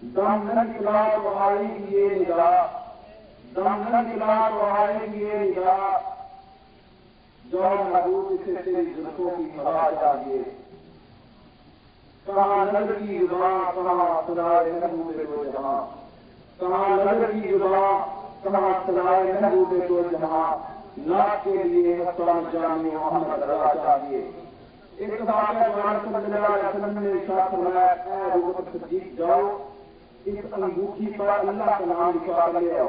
دم نہ نکلا تو آئے گی یہ نگاہ، دم نہ نکلا تو آئے گی یہ نگاہ، جو محبوب سے تیری زلفوں کی ہوا چاہیے، کہاں نظر کی زبان کہاں سنائے محبوب دو جہاں، کہاں نظر کی زبان کہاں سنائے محبوب دو جہاں، ناک کے لیے مستان جامی محمد رضا چاہیے۔ ایک صحابہ صلی اللہ علیہ وسلم نے ارشاد فرمایا، اے ابو بکر صدیق جاؤ اس انگوٹھی پر اللہ کا نام لکھوا کر لے آؤ۔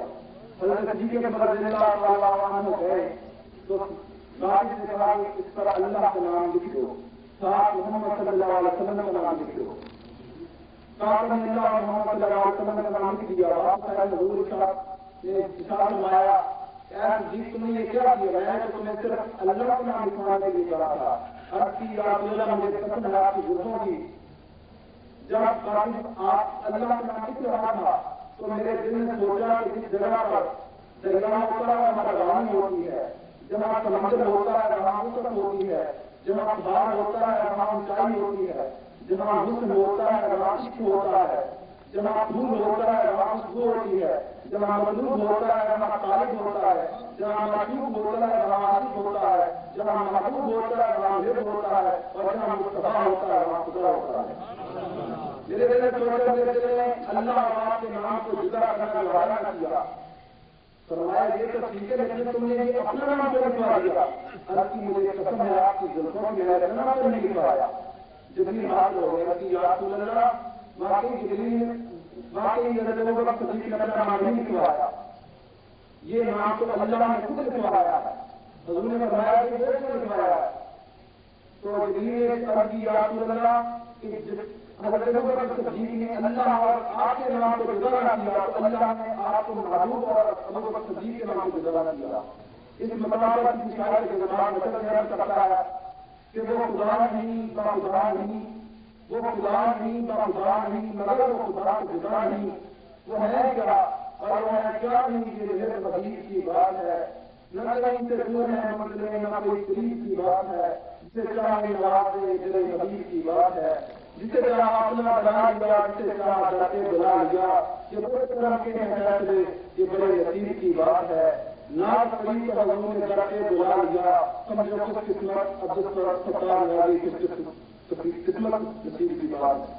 حضرت صدیق اکبر رضی اللہ تعالیٰ عنہ گئے تو کاتب نے کہا کہ اس پر اللہ کا نام لکھ دو، ساتھ محمد صلی اللہ علیہ وسلم کا نام لکھ دو۔ کاتب نے اللہ اور محمد صلی اللہ علیہ وسلم کا نام لکھ دیا۔ واپس آئے حضور صاحب نے ارشاد فرمایا، اے صدیق تم نے یہ کیا کیا؟ میں تو تمہیں صرف اللہ کا نام لکھوانے کے لیے کہا تھا۔ عرض کی یا رسول اللہ مجھے قسم ہے آپ کی زلفوں کی، جب کاتب آپ اللہ کا نام لکھ رہا تھا تو میرے دل نے سوچا کہ جس جگہ پر دریا ہوتا ہے وہاں روانی ہوتی ہے، جہاں سمندر ہوتا ہے وہاں وسعت ہوتی ہے، جہاں بہار ہوتا ہے وہاں اونچائی ہوتی ہے، جہاں حسن ہوتا ہے وہاں عشق ہوتا ہے، جہاں پھول ہوتا ہے وہاں خوشبو ہوتی ہے، جہاں مطلوب ہوتا ہے وہاں طالب ہوتا ہے، جہاں معشوق ہوتا ہے وہاں عاشق ہوتا ہے، جہاں محبوب ہوتا ہے وہاں حب ہوتا ہے، اور جہاں مصطفیٰ ہوتا ہے وہاں خدا ہوتا ہے۔ میرے دل نے سوچا، میرے دل نے اللہ اور آپ کے نام کو جدا کرنے کا وعدہ نہ کیا۔ فرمایا یہ تو ٹھیک ہے لیکن تم نے یہ اپنا نام کیوں لکھوا دیا؟ عرض کی مجھے قسم ہے آپ کی زلفوں کی، میں نے اپنا نام نہیں لکھوایا۔ جبریل حاضر ہو گیا کہ یا رسول اللہ واقعی جبریل واقعی حضرت ابو بکر صدیق نے اپنا نام نہیں لکھوایا، یہ نام تو اللہ نے خود لکھوایا ہے۔ حضور نے فرمایا کہ یہ کیوں لکھوایا ہے؟ تو جبریل نے عرض کی یا رسول اللہ کہ حضرت ابو بکر صدیق نے اللہ اور آپ کے نام کو جدا نہ کیا تو اللہ نے آپ کو محبوب اور ابو بکر صدیق کے نام کو جدا نہ کیا۔ اس مقام پر کسی شاعر کے زبان میں بیان کرتا ہے کہ وہ خدا نہیں با خدا نہیں، وہ خدا نہیں با خدا نہیں، مگر وہ خدا سے جدا نہیں، وہ ہے کیا اور وہ ہے کیا نہیں، یہ میرے حبیب کی بات ہے، نہ کہیں سے دور ہے منزلیں نہ کوئی قریب کی بات ہے، جسے چاہے نوازے میرے حبیب کی بات ہے، جسے چاہا اپنا بنا لیا جسے چاہا ڈر کے بلا لیا، یہ بڑے طرح کے ہیں فیصلے، یہ بڑے یقین کی بات ہے، ناز پڑی تو حضور نے ڈر کے بلا لیا، سمجھو کچھ قسمت اب جس پر ستار والی قسمت نصیب کی بات ہے۔